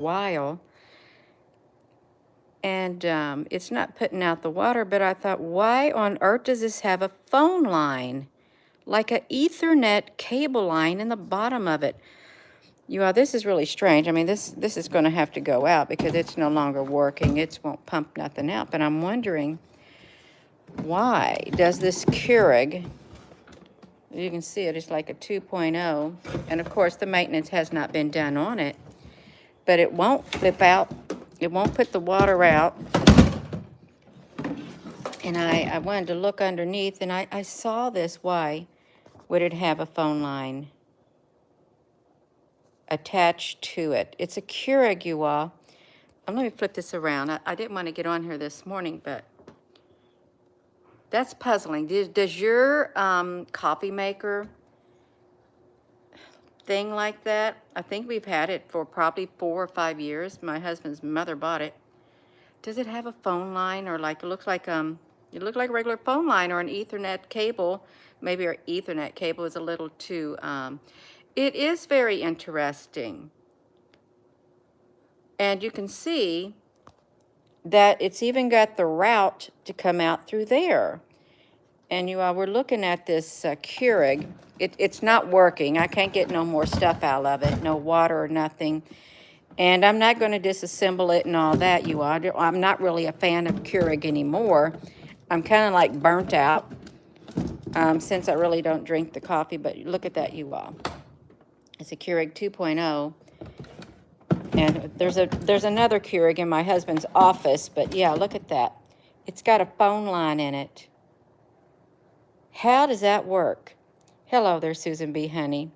while. And it's not putting out the water, but I thought, why on earth does this have a phone line? Like a Ethernet cable line in the bottom of it. You all, this is really strange. I mean, this is going to have to go out because it's no longer working. It won't pump nothing out. But I'm wondering, why does this Keurig, you can see it's like a 2.0, and of course the maintenance has not been done on it, but it won't flip out. It won't put the water out. And I wanted to look underneath, and I saw this. Why would it have a phone line attached to it? It's a Keurig, you all. Let me flip this around. I didn't want to get on here this morning, but that's puzzling. Does your coffee maker thing like that? I think we've had it for probably 4 or 5 years. My husband's mother bought it. Does it have a phone line, or like it looks like a regular phone line or an Ethernet cable? Maybe our Ethernet cable is a little too. It is very interesting, and you can see that it's even got the route to come out through there. And you all, we're looking at this Keurig. It's not working. I can't get no more stuff out of it, no water or nothing. And I'm not going to disassemble it and all that, you all. I'm not really a fan of Keurig anymore. I'm kind of like burnt out since I really don't drink the coffee. But look at that, you all. It's a Keurig 2.0. And there's another Keurig in my husband's office. But yeah, look at that. It's got a phone line in it. How does that work? Hello there, Susan B. Honey.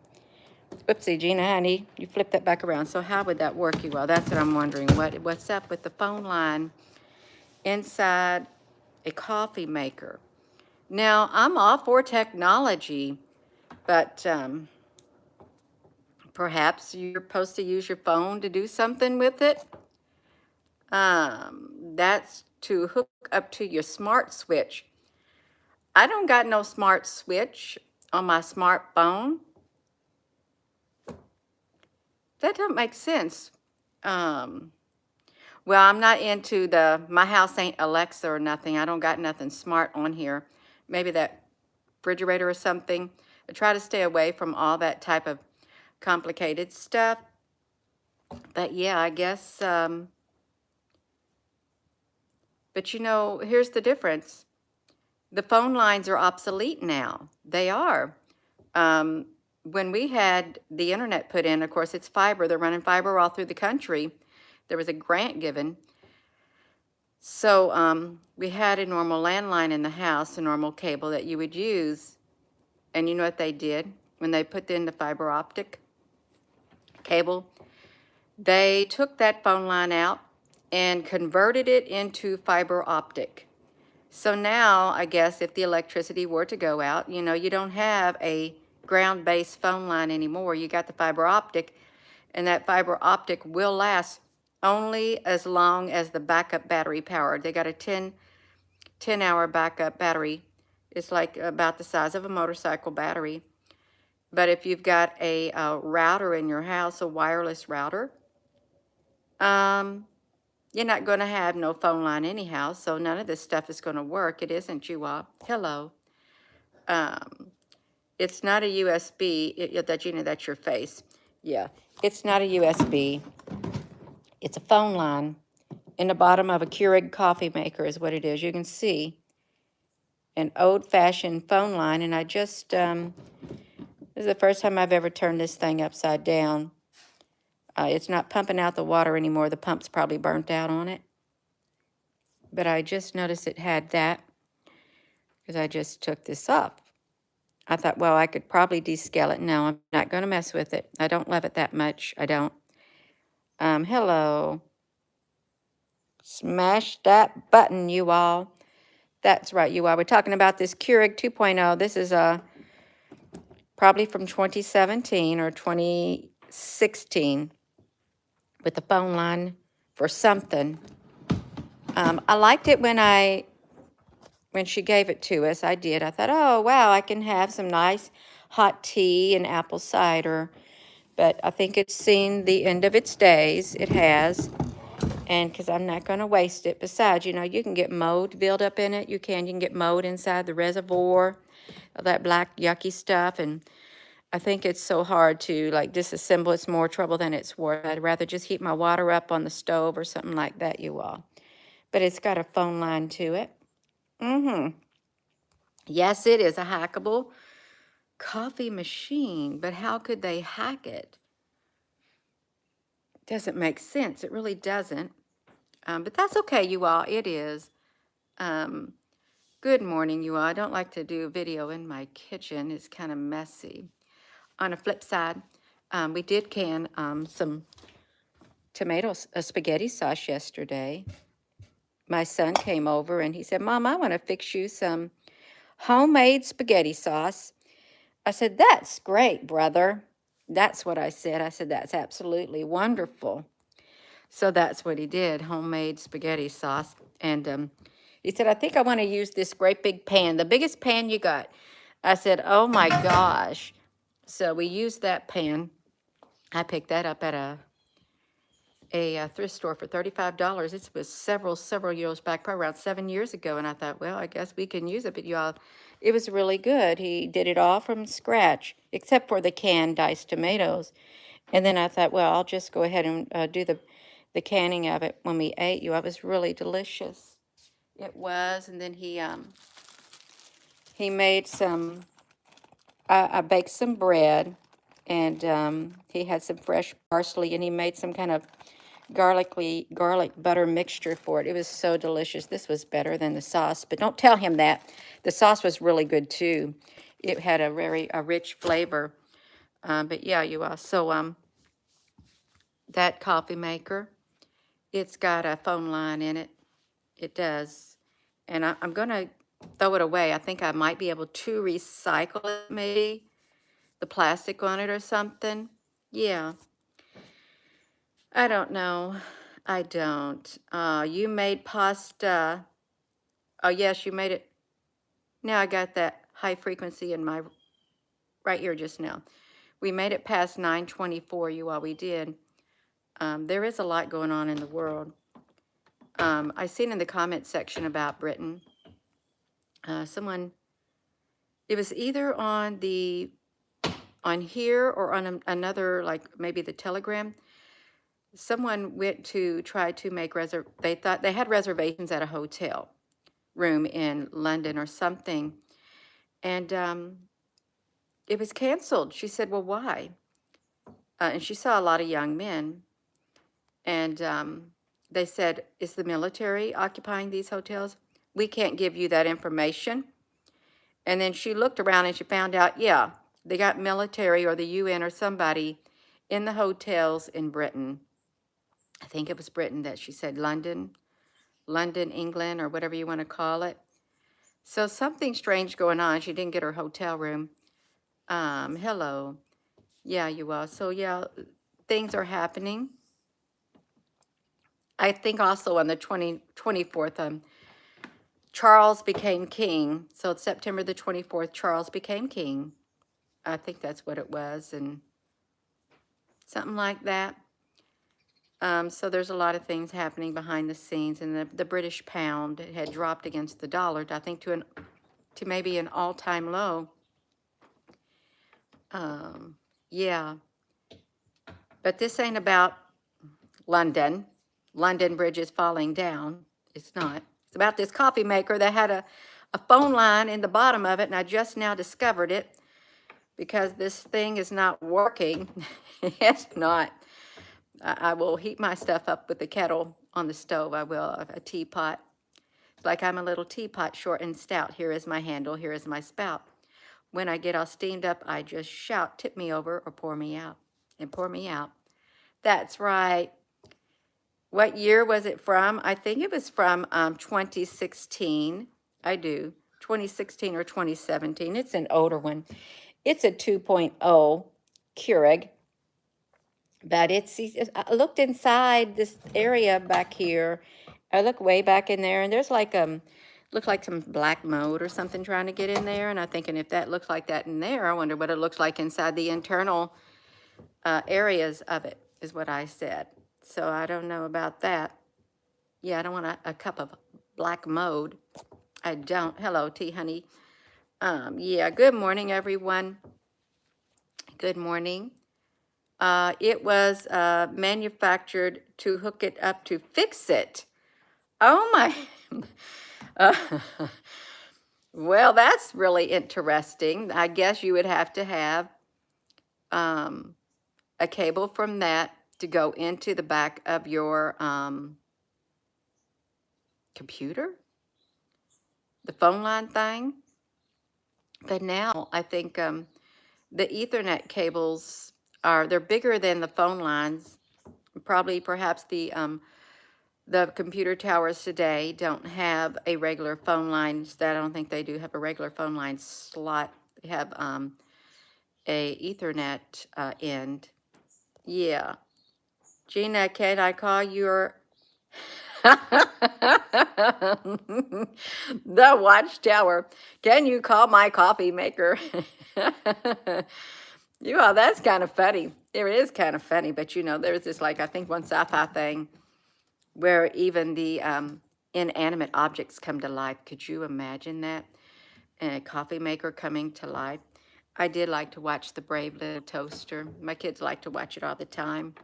Oopsie, Gina Honey, you flipped that back around. So how would that work, you all? That's what I'm wondering. What's up with the phone line inside a coffee maker? Now, I'm all for technology, but perhaps you're supposed to use your phone to do something with it. That's to hook up to your smart switch. I don't got no smart switch on my smartphone. That don't make sense. Well, I'm not into my house ain't Alexa or nothing. I don't got nothing smart on here. Maybe that refrigerator or something. I try to stay away from all that type of complicated stuff. But yeah, I guess, but you know, here's the difference. The phone lines are obsolete now. They are. When we had the internet put in, of course, it's fiber. They're running fiber all through the country. There was a grant given. So we had a normal landline in the house, a normal cable that you would use. And you know what they did when they put in the fiber optic cable? They took that phone line out and converted it into fiber optic. So now, I guess, if the electricity were to go out, you know, you don't have a ground-based phone line anymore. You got the fiber optic, and that fiber optic will last only as long as the backup battery power. They got a 10-hour backup battery. It's like about the size of a motorcycle battery. But if you've got a router in your house, a wireless router, you're not going to have no phone line anyhow, so none of this stuff is going to work. It isn't, you all. Hello. It's not a USB. That, you know, that's your face. Yeah, it's not a USB. It's a phone line in the bottom of a Keurig coffee maker is what it is. You can see an old-fashioned phone line, and I just, this is the first time I've ever turned this thing upside down. It's not pumping out the water anymore. The pump's probably burnt out on it. But I just noticed it had that because I just took this off. I thought, well, I could probably descale it. No, I'm not going to mess with it. I don't love it that much. I don't. Hello. Smash that button, you all. That's right, you all. We're talking about this Keurig 2.0. This is probably from 2017 or 2016 with the phone line for something. I liked it when she gave it to us. I did. I thought, oh, wow, I can have some nice hot tea and apple cider. But I think it's seen the end of its days. It has. And because I'm not going to waste it. Besides, you can get mold build up in it. You can get mold inside the reservoir, all that black yucky stuff. And I think it's so hard to like disassemble. It's more trouble than it's worth. I'd rather just heat my water up on the stove or something like that, you all. But it's got a phone line to it. Yes, it is a hackable coffee machine, but how could they hack it? Doesn't make sense. It really doesn't. But that's okay, you all. It is. Um, Good morning, you all. I don't like to do a video in my kitchen. It's kind of messy. On a flip side, we did can some spaghetti sauce yesterday. My son came over and he said, Mom, I want to fix you some homemade spaghetti sauce. I said, that's great, brother. That's what I said. I said, that's absolutely wonderful. So that's what he did, homemade spaghetti sauce. And he said, I think I want to use this great big pan, the biggest pan you got. I said, oh my gosh. So we used that pan. I picked that up at a thrift store for $35. It was several years back, probably around 7 years ago. And I thought, well, I guess we can use it. But y'all, it was really good. He did it all from scratch, except for the canned diced tomatoes. And then I thought, well, I'll just go ahead and do the canning of it when we ate. You, it was really delicious. It was. And then he made some. I baked some bread, and he had some fresh parsley, and he made some kind of garlic butter mixture for it. It was so delicious. This was better than the sauce, but don't tell him that. The sauce was really good too. It had a rich flavor. But yeah, you all. So that coffee maker, it's got a phone line in it. It does. And I'm going to throw it away. I think I might be able to recycle it, maybe the plastic on it or something. Yeah. I don't know. I don't. You made pasta. Oh, yes, you made it. Now I got that high frequency in my right ear just now. We made it past 9:24, you all. We did. There is a lot going on in the world. I seen in the comment section about Britain. Someone, it was either on here or on another, like maybe the Telegram. Someone went to try to make they thought they had reservations at a hotel room in London or something, and it was canceled. She said, well, why? And she saw a lot of young men, and they said, is the military occupying these hotels? We can't give you that information. And then she looked around and she found out, yeah, they got military or the UN or somebody in the hotels in Britain. I think it was Britain that she said, London, England, or whatever you want to call it. So something strange going on. She didn't get her hotel room. Hello. Yeah, you are. So yeah, things are happening. I think also on the 24th, Charles became king. So it's September the 24th, Charles became king. I think that's what it was, and something like that. So there's a lot of things happening behind the scenes, and the British pound had dropped against the dollar, I think to maybe an all-time low. Yeah, but this ain't about London. London Bridge is falling down. It's not. It's about this coffee maker that had a phone line in the bottom of it, and I just now discovered it because this thing is not working. It's not. I will heat my stuff up with the kettle on the stove. I will, a teapot. It's like I'm a little teapot, short and stout. Here is my handle. Here is my spout. When I get all steamed up, I just shout, tip me over or pour me out. And pour me out. That's right. What year was it from? I think it was from 2016. I do. 2016 or 2017. It's an older one. It's a 2.0 Keurig. But I looked inside this area back here. I look way back in there, and there's like looked like some black mold or something trying to get in there. And I'm thinking, if that looks like that in there, I wonder what it looks like inside the internal areas of it, is what I said. So I don't know about that. Yeah, I don't want a cup of black mold. I don't. Hello, tea, honey. Yeah, good morning, everyone. Good morning. It was manufactured to hook it up to fix it. Oh my. Uh, well, that's really interesting. I guess you would have to have um, a cable from that to go into the back of your computer, the phone line thing. But now I think the Ethernet cables they're bigger than the phone lines. Probably, perhaps the computer towers today don't have a regular phone line. I don't think they do have a regular phone line slot. They have a Ethernet end. Yeah. Gina, can I call your the watchtower? Can you call my coffee maker? You all, that's kind of funny. It is kind of funny, but there's this, like, I think one sci-fi thing where even the inanimate objects come to life. Could you imagine that? A coffee maker coming to life. I did like to watch The Brave Little Toaster. My kids like to watch it all the time.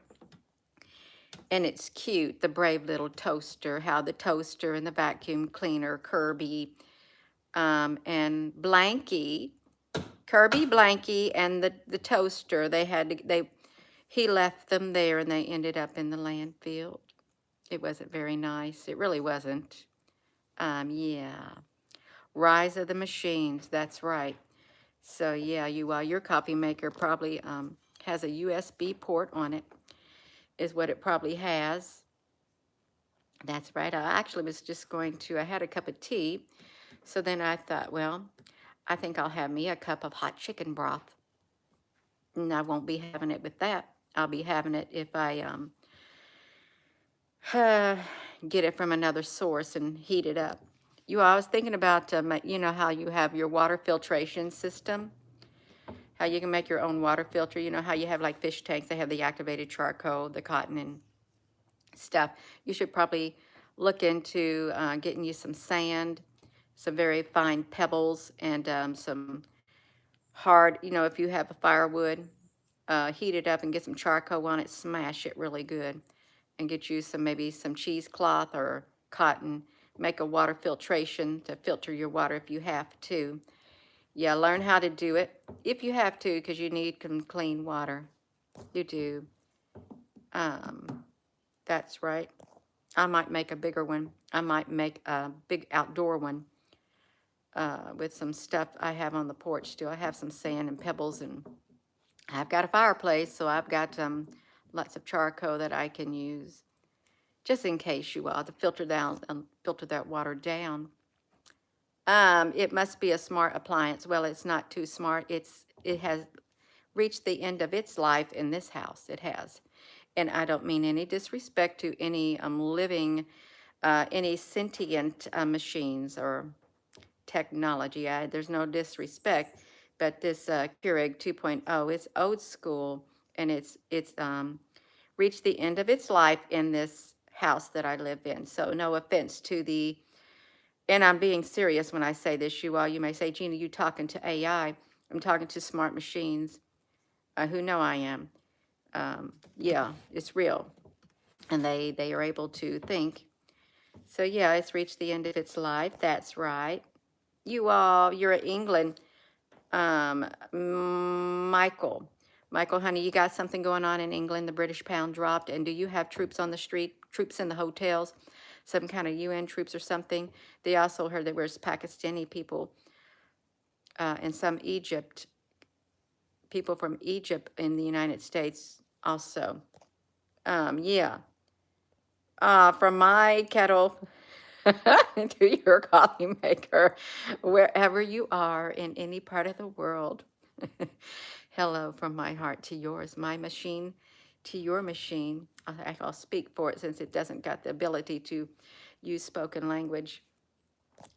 And it's cute, The Brave Little Toaster, how the toaster and the vacuum cleaner, Kirby, and Blanky, Kirby, Blanky, and the toaster, he left them there and they ended up in the landfill. It wasn't very nice. It really wasn't. Yeah. Rise of the Machines, that's right. So yeah, your coffee maker probably has a USB port on it, is what it probably has. That's right. I actually was just I had a cup of tea. So then I thought, well, I think I'll have me a cup of hot chicken broth. And I won't be having it with that. I'll be having it if I get it from another source and heat it up. I was thinking about, how you have your water filtration system, how you can make your own water filter. You know how you have like fish tanks, they have the activated charcoal, the cotton and stuff. You should probably look into getting you some sand, some very fine pebbles, and some hard, if you have a firewood, heat it up and get some charcoal on it, smash it really good, and get you maybe some cheesecloth or cotton. Make a water filtration to filter your water if you have to. Yeah, learn how to do it if you have to, because you need some clean water. You do. That's right. I might make a bigger one. I might make a big outdoor one with some stuff I have on the porch still. I have some sand and pebbles, and I've got a fireplace, so I've got lots of charcoal that I can use, just in case you will, to filter that water down. It must be a smart appliance. Well, it's not too smart. It has reached the end of its life in this house. It has. And I don't mean any disrespect to any living, any sentient machines or technology. There's no disrespect, but this Keurig 2.0, it's old school, and it's reached the end of its life in this house that I live in. So no offense to and I'm being serious when I say this, you may say, Gina, you talking to AI. I'm talking to smart machines who know I am. Yeah, it's real. And they are able to think. So yeah, it's reached the end of its life. That's right. You're in England. Michael, honey, you got something going on in England. The British pound dropped. And do you have troops on the street, troops in the hotels, some kind of UN troops or something? They also heard there was Pakistani people and some people from Egypt in the United States also. Yeah. From my kettle to your coffee maker, wherever you are in any part of the world. Hello from my heart to yours, my machine to your machine. I'll speak for it since it doesn't got the ability to use spoken language.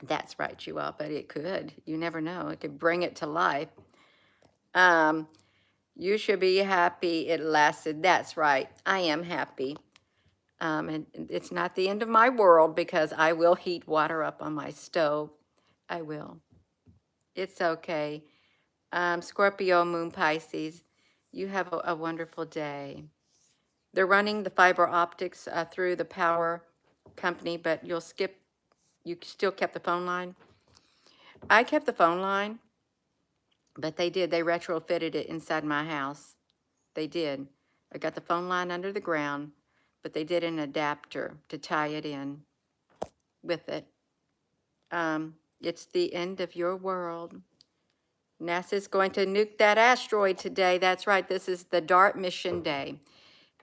That's right, you all, but it could. You never know. It could bring it to life. You should be happy it lasted. That's right. I am happy. And it's not the end of my world because I will heat water up on my stove. I will. It's okay. Scorpio, Moon, Pisces, you have a wonderful day. They're running the fiber optics through the power company, but you still kept the phone line. I kept the phone line, but they retrofitted it inside my house. They did. I got the phone line under the ground, but they did an adapter to tie it in with it. It's the end of your world. NASA's going to nuke that asteroid today. That's right. This is the DART mission day,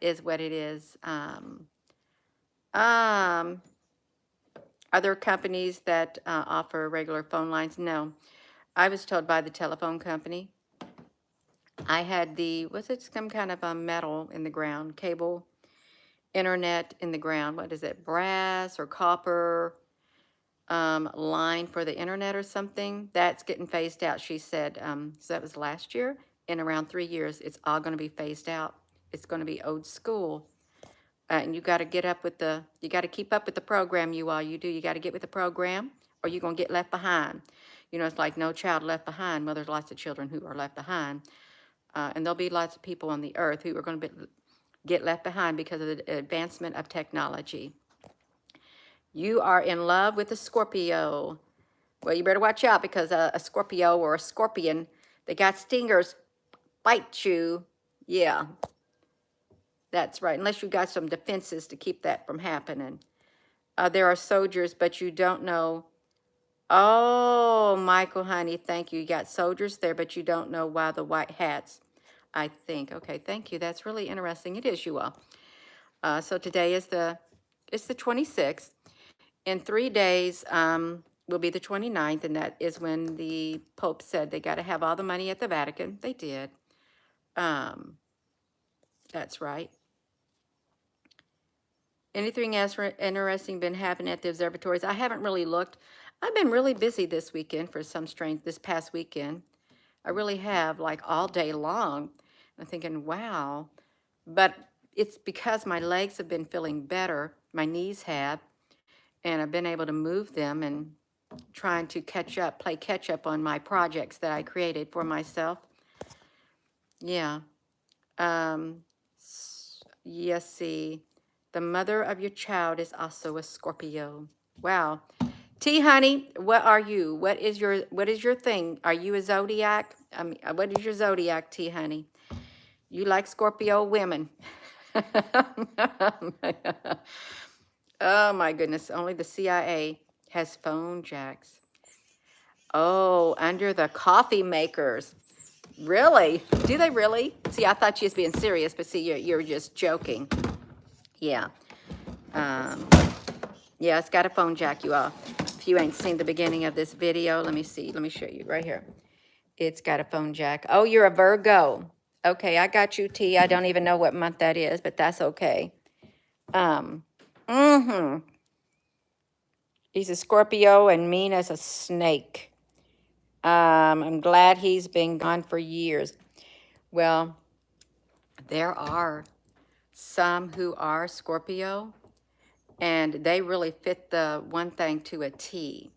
is what it is. Are there companies that offer regular phone lines? No. I was told by the telephone company. I had some kind of a metal in the ground, cable, internet in the ground. What is it, brass or copper line for the internet or something? That's getting phased out, she said. So that was last year. In around 3 years, it's all going to be phased out. It's going to be old school. And you got to you got to keep up with the program, you do. You got to get with the program or you're going to get left behind. You know, it's like No Child Left Behind. Well, there's lots of children who are left behind. And there'll be lots of people on the earth who are going to get left behind because of the advancement of technology. You are in love with a Scorpio. Well, you better watch out because a Scorpio or a scorpion, they got stingers, bite you. Yeah, that's right. Unless you got some defenses to keep that from happening. There are soldiers, but you don't know. Oh, Michael, honey, thank you. You got soldiers there, but you don't know why the white hats, I think. Okay, thank you. That's really interesting. It is, you all. So today is it's the 26th. In 3 days will be the 29th, and that is when the Pope said they got to have all the money at the Vatican. They did. That's right. Anything else interesting been happening at the observatories? I haven't really looked. I've been really busy this past weekend. I really have, like all day long. I'm thinking, wow. But it's because my legs have been feeling better. My knees have. And I've been able to move them and trying to play catch up on my projects that I created for myself. Yeah. Yes, see. The mother of your child is also a Scorpio. Wow. T, honey, what are you? What is your thing? Are you a zodiac? What is your zodiac, T, honey? You like Scorpio women. Oh my goodness, only the CIA has phone jacks. Oh, under the coffee makers. Really? Do they really? See, I thought she was being serious, but see, you're just joking. Yeah. Yeah, it's got a phone jack, you all. If you ain't seen the beginning of this video, let me see. Let me show you right here. It's got a phone jack. Oh, you're a Virgo. Okay, I got you, T. I don't even know what month that is, but that's okay. He's a Scorpio and mean as a snake. I'm glad he's been gone for years. Well, there are some who are Scorpio, and they really fit the one thing to a T.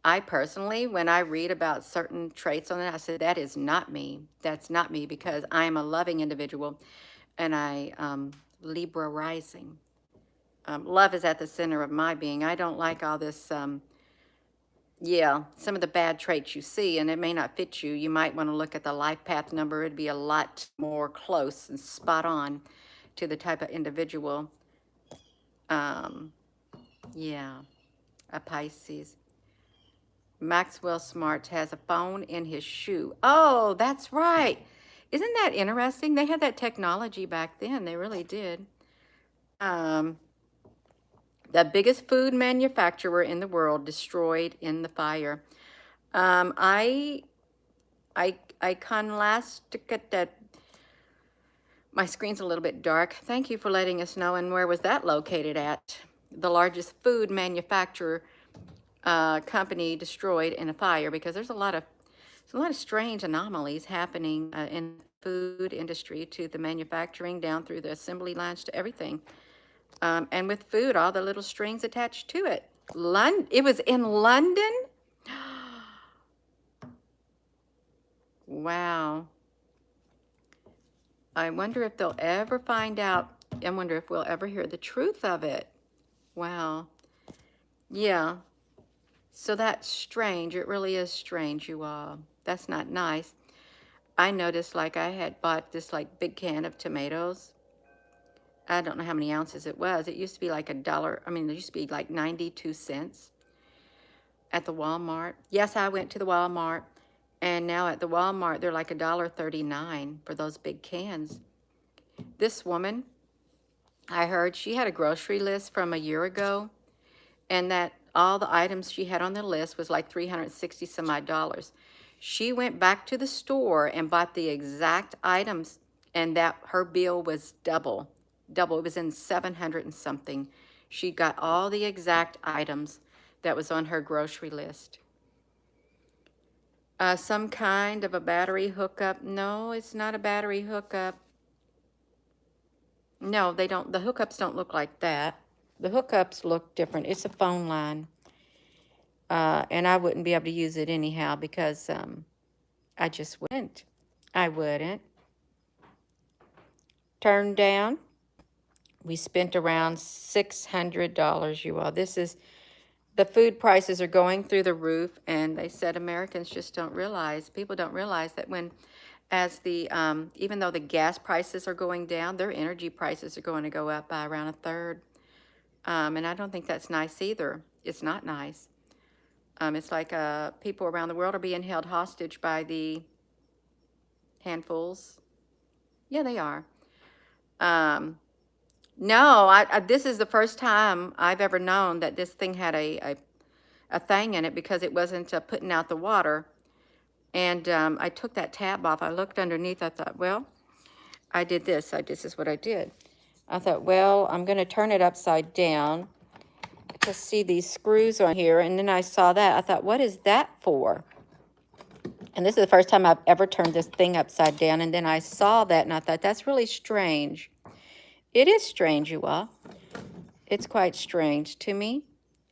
I personally, when I read about certain traits on it, I said, that is not me. That's not me because I am a loving individual and I, Libra rising. Love is at the center of my being. I don't like all this, yeah, some of the bad traits you see, and it may not fit you. You might want to look at the life path number. It'd be a lot more close and spot on to the type of individual. Yeah, a Pisces. Maxwell Smart has a phone in his shoe. Oh, that's right. Isn't that interesting? They had that technology back then. They really did. The biggest food manufacturer in the world destroyed in the fire. I can last at that. My screen's a little bit dark. Thank you for letting us know. And where was that located at? The largest food manufacturer company destroyed in a fire, because there's a lot of strange anomalies happening in food industry to the manufacturing, down through the assembly lines to everything. And with food, all the little strings attached to it. It was in London? Wow. I wonder if they'll ever find out. I wonder if we'll ever hear the truth of it. Wow. Yeah. So that's strange. It really is strange, you all. That's not nice. I noticed like I had bought this like big can of tomatoes. I don't know how many ounces it was. It used to be like $1. I mean, it used to be like 92 cents at the Walmart. Yes, I went to the Walmart, and now at the Walmart, they're like $1.39 for those big cans. This woman, I heard she had a grocery list from a year ago, and that all the items she had on the list was like 360 some odd dollars. She went back to the store and bought the exact items, and that her bill was double. It was in 700 and something. She got all the exact items that was on her grocery list. Some kind of a battery hookup. No, it's not a battery hookup. No, they don't. The hookups don't look like that. The hookups look different. It's a phone line. And I wouldn't be able to use it anyhow because I just wouldn't. I wouldn't. Turned down. We spent around $600, you all. The food prices are going through the roof, and they said Americans just don't realize, people don't realize that even though the gas prices are going down, their energy prices are going to go up by around a third. And I don't think that's nice either. It's not nice. It's like people around the world are being held hostage by the handfuls. Yeah, they are. No, this is the first time I've ever known that this thing had a thing in it because it wasn't putting out the water. And I took that tab off. I looked underneath. I thought, well, I did this. This is what I did. I thought, well, I'm going to turn it upside down to see these screws on here. And then I saw that. I thought, what is that for? And this is the first time I've ever turned this thing upside down. And then I saw that, and I thought, that's really strange. It is strange, you all. It's quite strange to me.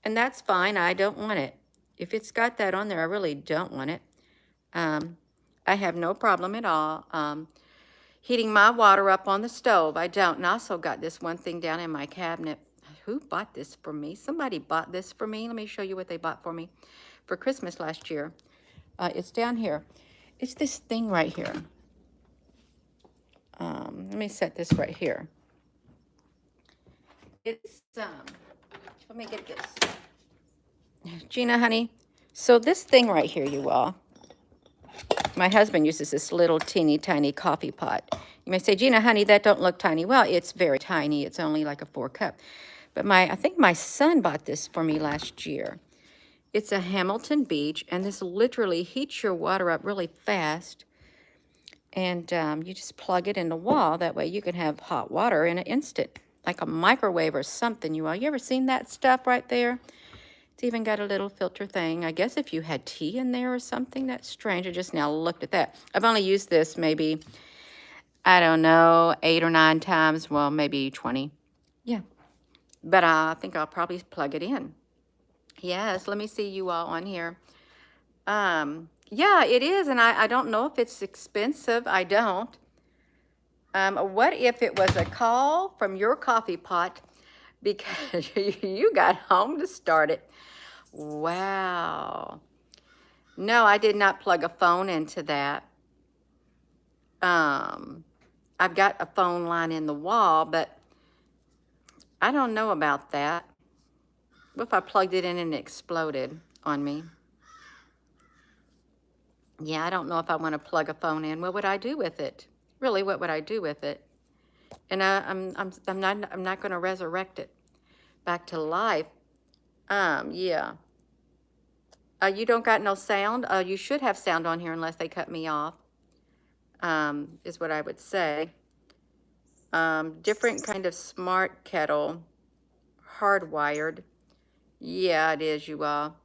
And that's fine. I don't want it. If it's got that on there, I really don't want it. I have no problem at all heating my water up on the stove. I don't. And I also got this one thing down in my cabinet. Who bought this for me? Somebody bought this for me. Let me show you what they bought for me for Christmas last year. It's down here. It's this thing right here. Let me set this right here. It's, let me get this. Gina, honey, so this thing right here, you all, my husband uses this little teeny tiny coffee pot. You may say, Gina, honey, that don't look tiny. Well, it's very tiny. It's only like a 4-cup. But I think my son bought this for me last year. It's a Hamilton Beach, and this literally heats your water up really fast. And you just plug it in the wall. That way you can have hot water in an instant, like a microwave or something. You ever seen that stuff right there? It's even got a little filter thing. I guess if you had tea in there or something, that's strange. I just now looked at that. I've only used this maybe, I don't know, 8 or 9 times. Well, maybe 20. Yeah. But I think I'll probably plug it in. Yes, let me see you all on here. Yeah, it is, and I don't know if it's expensive. I don't. What if it was a call from your coffee pot because you got home to start it? Wow. No, I did not plug a phone into that. I've got a phone line in the wall, but I don't know about that. What if I plugged it in and it exploded on me? Yeah, I don't know if I want to plug a phone in. What would I do with it? Really, what would I do with it? And I'm not going to resurrect it back to life. Yeah. You don't got no sound. You should have sound on here unless they cut me off. Is what I would say. Different kind of smart kettle, hardwired. Yeah, it is, you all.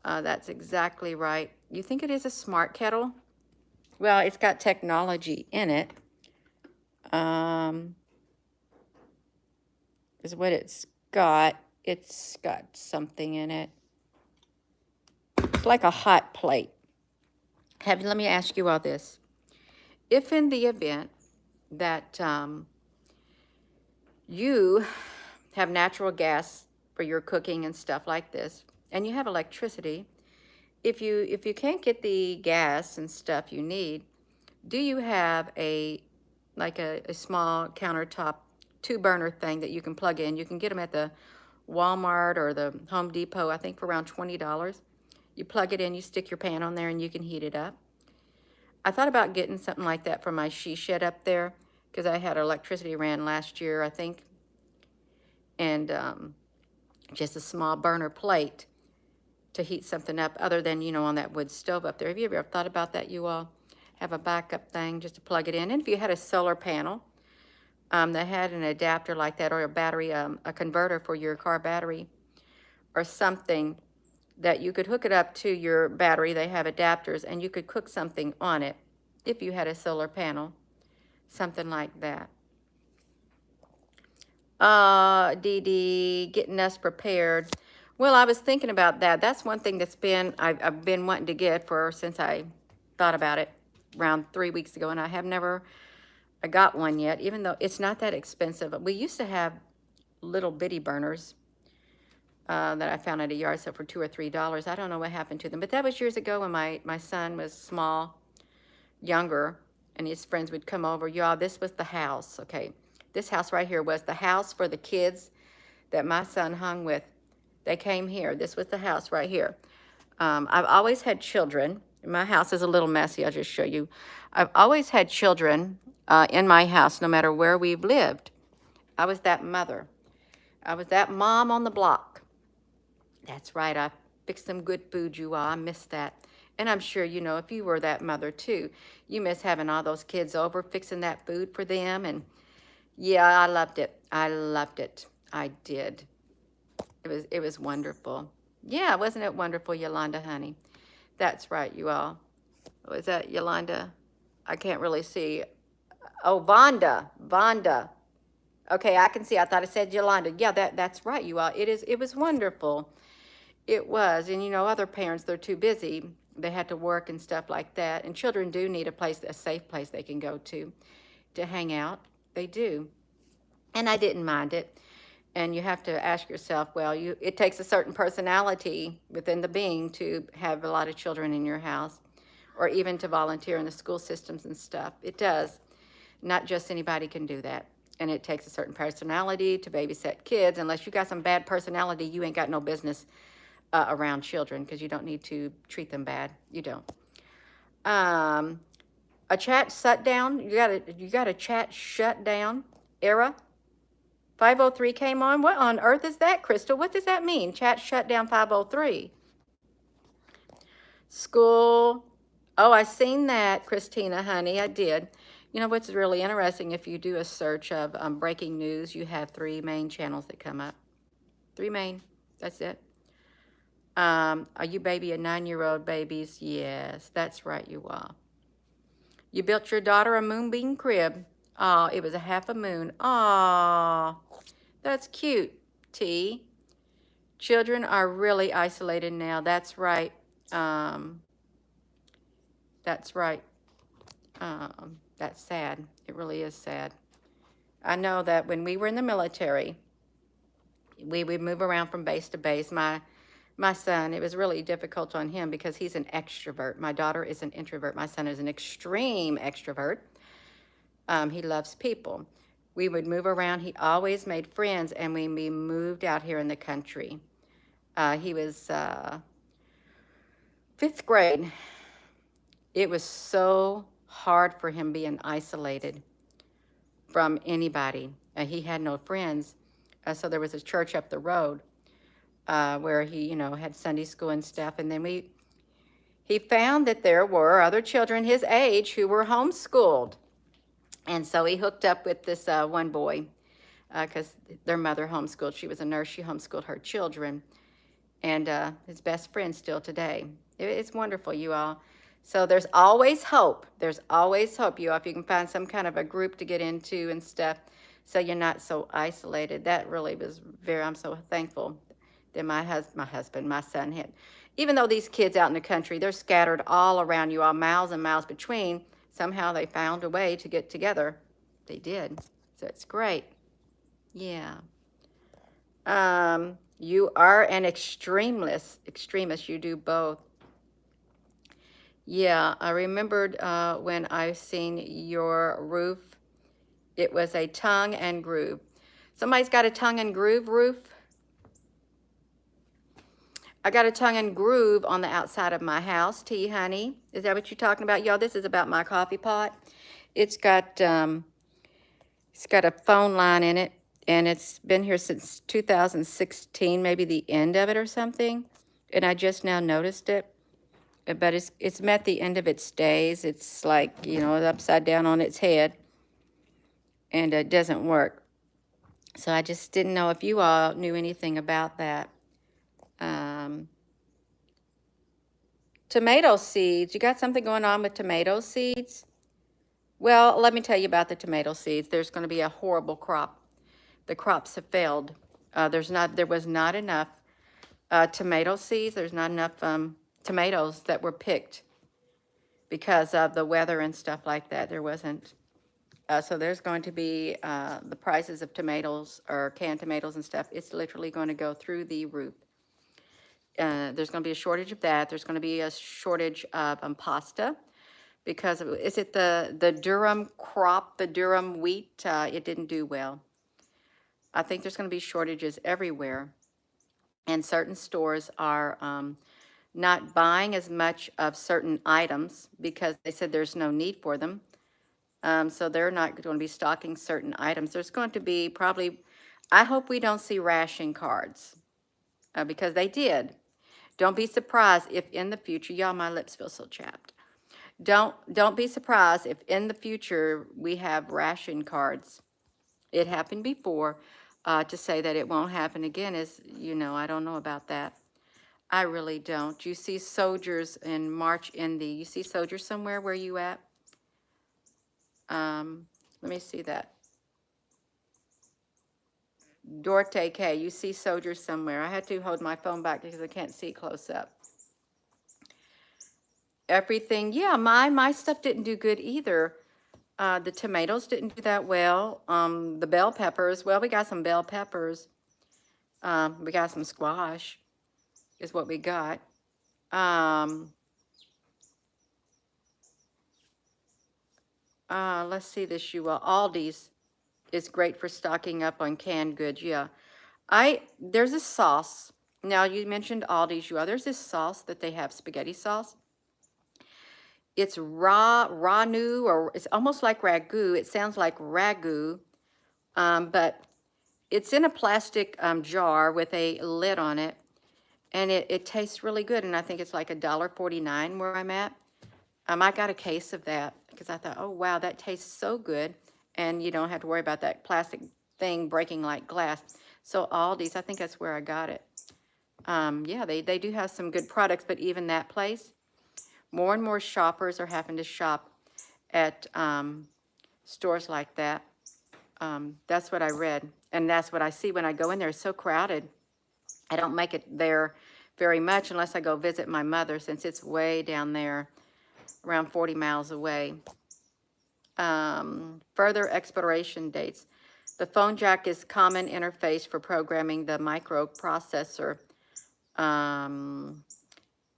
That's exactly right. You think it is a smart kettle? Well, it's got technology in it. Is what it's got. It's got something in it. It's like a hot plate. Let me ask you all this. If in the event that you have natural gas for your cooking and stuff like this, and you have electricity, if you can't get the gas and stuff you need, do you have a small countertop 2-burner thing that you can plug in? You can get them at the Walmart or the Home Depot, I think for around $20. You plug it in, you stick your pan on there, and you can heat it up. I thought about getting something like that for my she shed up there because I had electricity ran last year, I think, and just a small burner plate to heat something up other than, on that wood stove up there. Have you ever thought about that, you all? Have a backup thing just to plug it in. And if you had a solar panel that had an adapter like that, or a battery, a converter for your car battery or something, that you could hook it up to your battery. They have adapters, and you could cook something on it if you had a solar panel, something like that. Dee Dee, getting us prepared. Well, I was thinking about that. That's one thing I've been wanting to get since I thought about it around 3 weeks ago, and I got one yet, even though it's not that expensive. We used to have little bitty burners that I found at a yard sale for $2 or $3. I don't know what happened to them, but that was years ago when my son was small, younger, and his friends would come over. Y'all, this was the house, okay? This house right here was the house for the kids that my son hung with. They came here. This was the house right here. I've always had children. My house is a little messy. I'll just show you. I've always had children in my house, no matter where we've lived. I was that mother. I was that mom on the block. That's right. I fixed some good food, you all. I miss that. And I'm sure, if you were that mother too, you miss having all those kids over, fixing that food for them. And yeah, I loved it. I loved it. I did. It was wonderful. Yeah, wasn't it wonderful, Yolanda, honey? That's right, you all. Was that Yolanda? I can't really see. Oh, Vonda. Vonda. Okay, I can see. I thought I said Yolanda. Yeah, that's right, you all. It was wonderful. It was. And other parents, they're too busy. They had to work and stuff like that. And children do need a safe place they can go to hang out. They do. And I didn't mind it. And you have to ask yourself, well, it takes a certain personality within the being to have a lot of children in your house, or even to volunteer in the school systems and stuff. It does. Not just anybody can do that. And it takes a certain personality to babysit kids. Unless you got some bad personality, you ain't got no business around children, because you don't need to treat them bad. You don't. A chat shut down. You got a chat shut down era. 503 came on. What on earth is that, Crystal? What does that mean? Chat shut down 503. School. Oh, I seen that, Christina, honey. I did. You know what's really interesting? If you do a search of breaking news, you have 3 main channels that come up. 3 main. That's it. Are you baby a 9-year-old babies? Yes, that's right, you are. You built your daughter a moonbeam crib. Oh, it was a half a moon. Oh, that's cute, T. Children are really isolated now. That's right. That's right. That's sad. It really is sad. I know that when we were in the military, we would move around from base to base. My son, it was really difficult on him because he's an extrovert. My daughter is an introvert. My son is an extreme extrovert. He loves people. We would move around. He always made friends, and when we moved out here in the country, he was 5th grade. It was so hard for him being isolated from anybody. He had no friends. So there was a church up the road where he, had Sunday school and stuff. And then he found that there were other children his age who were homeschooled. And so he hooked up with this one boy because their mother homeschooled. She was a nurse. She homeschooled her children. And his best friend still today. It's wonderful, you all. So there's always hope. There's always hope, you all, if you can find some kind of a group to get into and stuff, so you're not so isolated. That really was I'm so thankful that my son had. Even though these kids out in the country, they're scattered all around you all, miles and miles between, somehow they found a way to get together. They did. So it's great. Yeah. You are an extremist. You do both. Yeah, I remembered when I seen your roof. It was a tongue and groove. Somebody's got a tongue and groove roof? I got a tongue and groove on the outside of my house, T, honey. Is that what you're talking about? Y'all, this is about my coffee pot. It's got a phone line in it, and it's been here since 2016, maybe the end of it or something. And I just now noticed it. But it's met the end of its days. It's like, upside down on its head, and it doesn't work. So I just didn't know if you all knew anything about that. Tomato seeds. You got something going on with tomato seeds? Well, let me tell you about the tomato seeds. There's going to be a horrible crop. The crops have failed. There was not enough tomato seeds. There's not enough tomatoes that were picked because of the weather and stuff like that. There wasn't. So there's going to be the prices of tomatoes or canned tomatoes and stuff. It's literally going to go through the roof. There's going to be a shortage of that. There's going to be a shortage of pasta because is it the Durham crop, the Durham wheat? It didn't do well. I think there's going to be shortages everywhere, and certain stores are not buying as much of certain items because they said there's no need for them. So they're not going to be stocking certain items. There's going to be probably, I hope we don't see ration cards because they did. Don't be surprised if in the future, y'all, my lips feel so chapped. Don't be surprised if in the future we have ration cards. It happened before. To say that it won't happen again is, I don't know about that. I really don't. You see soldiers in March you see soldiers somewhere? Where you at? Let me see that. Dorte K, you see soldiers somewhere. I had to hold my phone back because I can't see close up. Everything, yeah, my stuff didn't do good either. The tomatoes didn't do that well. The bell peppers, well, we got some bell peppers. We got some squash is what we got. Let's see this, you all. Aldi's is great for stocking up on canned goods, yeah. There's a sauce. Now, you mentioned Aldi's, you all. There's this sauce that they have, spaghetti sauce. It's ragu, or it's almost like ragu. It sounds like ragu, but it's in a plastic jar with a lid on it, and it tastes really good, and I think it's like $1.49 where I'm at. I got a case of that because I thought, oh, wow, that tastes so good, and you don't have to worry about that plastic thing breaking like glass. So Aldi's, I think that's where I got it. Yeah, they do have some good products, but even that place, more and more shoppers are having to shop at stores like that. That's what I read, and that's what I see when I go in there. It's so crowded. I don't make it there very much unless I go visit my mother, since it's way down there, around 40 miles away. Further expiration dates. The phone jack is common interface for programming the microprocessor.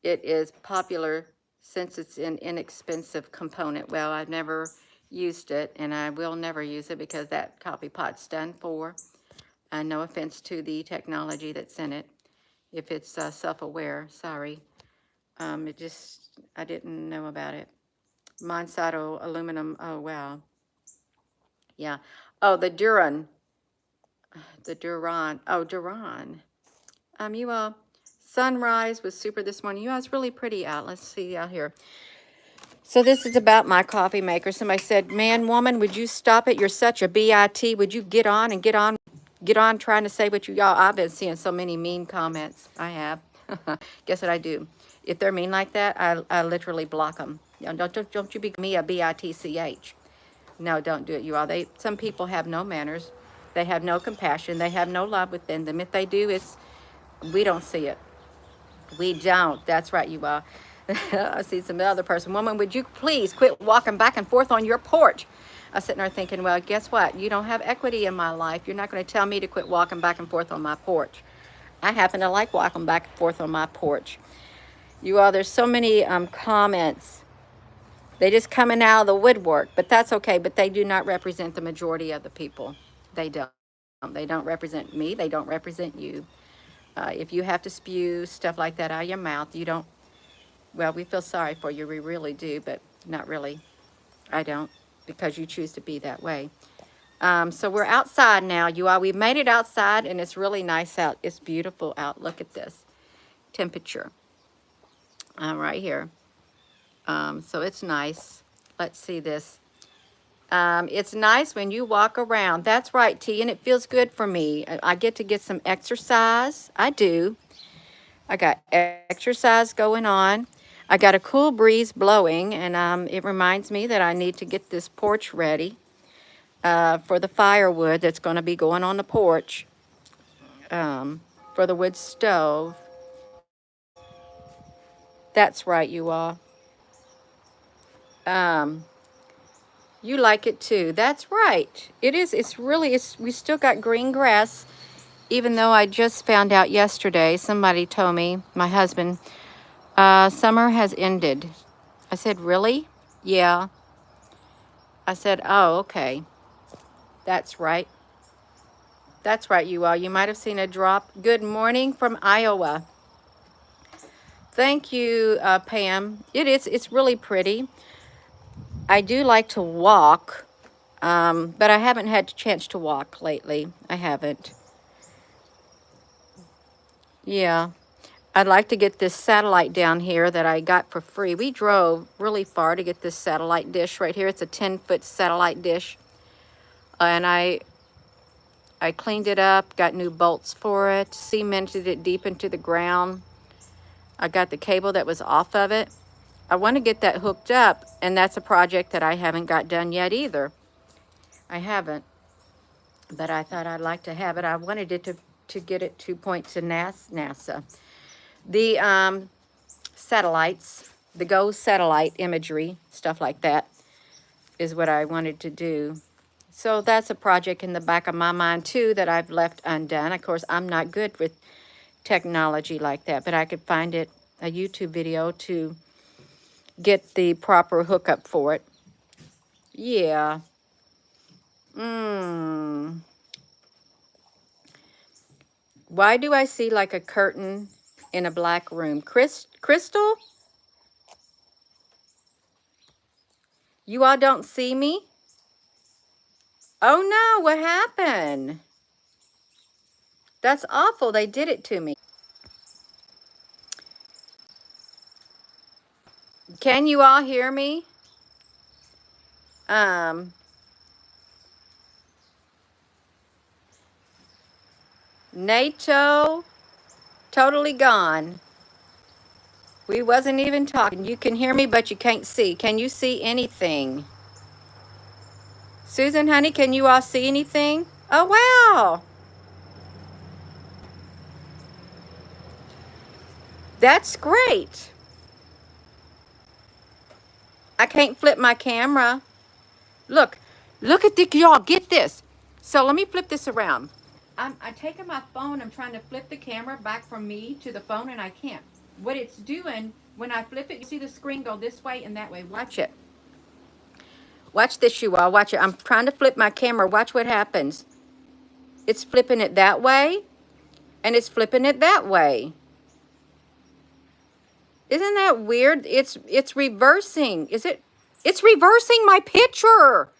It is popular since it's an inexpensive component. Well, I've never used it, and I will never use it because that coffee pot's done for. No offense to the technology that's in it. If it's self-aware, sorry. I didn't know about it. Monsanto aluminum, oh, wow. Yeah. Oh, the Duran. Oh, Duran. You all, sunrise was super this morning. You all, it's really pretty out. Let's see out here. So this is about my coffee maker. Somebody said, man, woman, would you stop it? You're such a BIT. Would you get on trying to say what y'all, I've been seeing so many mean comments. I have. Guess what I do? If they're mean like that, I literally block them. You know, don't you be me a bitch. No, don't do it, you all. Some people have no manners. They have no compassion. They have no love within them. If they do, we don't see it. We don't. That's right, you all. I see some other person. Woman, would you please quit walking back and forth on your porch? I was sitting there thinking, well, guess what? You don't have equity in my life. You're not going to tell me to quit walking back and forth on my porch. I happen to like walking back and forth on my porch. You all, there's so many comments. They just coming out of the woodwork, but that's okay. But they do not represent the majority of the people. They don't. They don't represent me. They don't represent you. If you have to spew stuff like that out of your mouth, you don't, well, we feel sorry for you. We really do, but not really. I don't, because you choose to be that way. So we're outside now, you all. We've made it outside, and it's really nice out. It's beautiful out. Look at this temperature right here. So it's nice. Let's see this. It's nice when you walk around. That's right, T, and it feels good for me. I get to get some exercise. I do. I got exercise going on. I got a cool breeze blowing, and it reminds me that I need to get this porch ready for the firewood that's going to be going on the porch for the wood stove. That's right, you all. You like it too. That's right. It is. We still got green grass, even though I just found out yesterday, somebody told me, my husband, summer has ended. I said, really? Yeah. I said, oh, okay. That's right. That's right, you all. You might have seen a drop. Good morning from Iowa. Thank you, Pam. It's really pretty. I do like to walk, but I haven't had a chance to walk lately. I haven't. Yeah. I'd like to get this satellite down here that I got for free. We drove really far to get this satellite dish right here. It's a 10-foot satellite dish. And I cleaned it up, got new bolts for it, cemented it deep into the ground. I got the cable that was off of it. I want to get that hooked up, and that's a project that I haven't got done yet either. I haven't, but I thought I'd like to have it. I wanted it to get it to point to NASA. The satellites, the GO satellite imagery, stuff like that, is what I wanted to do. So that's a project in the back of my mind too that I've left undone. Of course, I'm not good with technology like that, but I could find a YouTube video to get the proper hookup for it. Yeah. Why do I see like a curtain in a black room? Crystal? You all don't see me? Oh no, what happened? That's awful. They did it to me. Can you all hear me? NATO, totally gone. We wasn't even talking. You can hear me, but you can't see. Can you see anything? Susan, honey, can you all see anything? Oh, wow. That's great. I can't flip my camera. Look at this, y'all. Get this. So let me flip this around. I'm taking my phone. I'm trying to flip the camera back from me to the phone, and I can't. What it's doing, when I flip it, you see the screen go this way and that way. Watch it. Watch this, you all. Watch it. I'm trying to flip my camera. Watch what happens. It's flipping it that way, and it's flipping it that way. Isn't that weird? It's reversing. Is it? It's reversing my picture.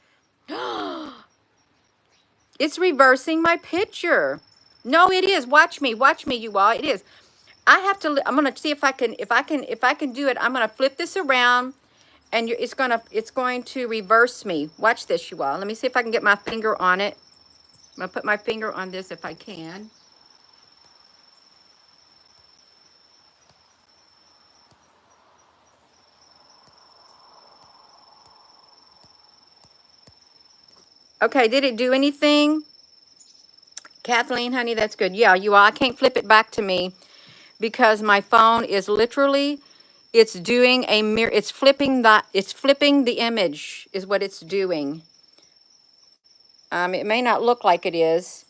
It's reversing my picture. No, it is. Watch me, you all. It is. I have to. I'm gonna see if I can do it. I'm gonna flip this around, and it's going to reverse me. Watch this, you all. Let me see if I can get my finger on it. I'm gonna put my finger on this if I can. Okay, did it do anything? Kathleen, honey, that's good. Yeah, you all, I can't flip it back to me because my phone is literally, it's doing a mirror, it's flipping the image is what it's doing. It may not look like it is,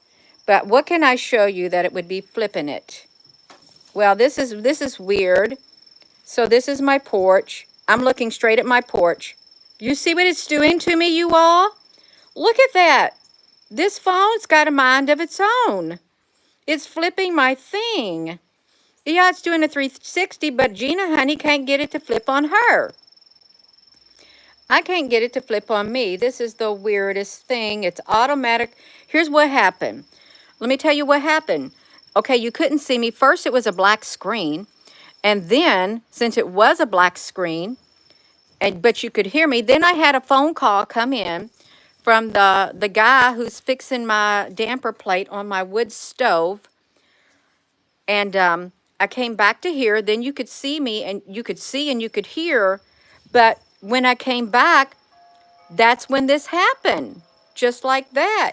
but what can I show you that it would be flipping it? Well, this is weird. So this is my porch. I'm looking straight at my porch. You see what it's doing to me, you all? Look at that. This phone's got a mind of its own. It's flipping my thing. Yeah, it's doing a 360, but Gina, honey, can't get it to flip on her. I can't get it to flip on me. This is the weirdest thing. It's automatic. Here's what happened. Let me tell you what happened. Okay, you couldn't see me. First, it was a black screen. And then, since it was a black screen, but you could hear me, then I had a phone call come in from the guy who's fixing my damper plate on my wood stove. And I came back to here. Then you could see me, and you could see and you could hear. But when I came back, that's when this happened. Just like that.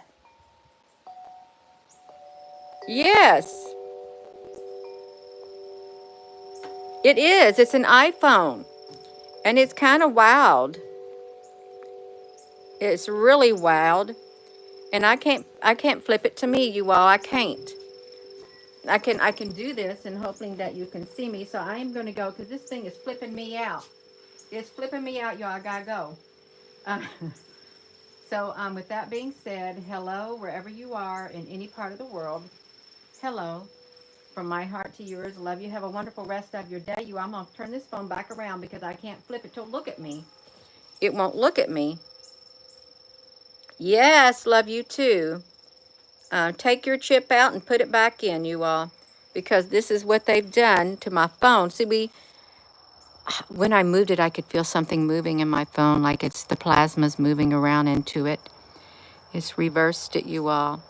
Yes, it is. It's an iPhone. And it's kind of wild. It's really wild. And I can't flip it to me, you all. I can't. I can do this, and hopefully that you can see me. So I am going to go because this thing is flipping me out. It's flipping me out, y'all. I gotta go. Uh, so with that being said, hello wherever you are in any part of the world. Hello from my heart to yours. Love you. Have a wonderful rest of your day. I'm gonna turn this phone back around because I can't flip it to look at me. It won't look at me. Yes, love you too. Take your chip out and put it back in, you all, because this is what they've done to my phone. See, when I moved it, I could feel something moving in my phone, like it's the plasma's moving around into it. It's reversed it, you all.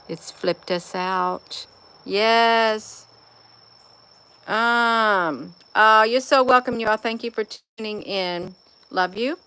It's flipped us out. Yes. You're so welcome, you all. Thank you for tuning in. Love you.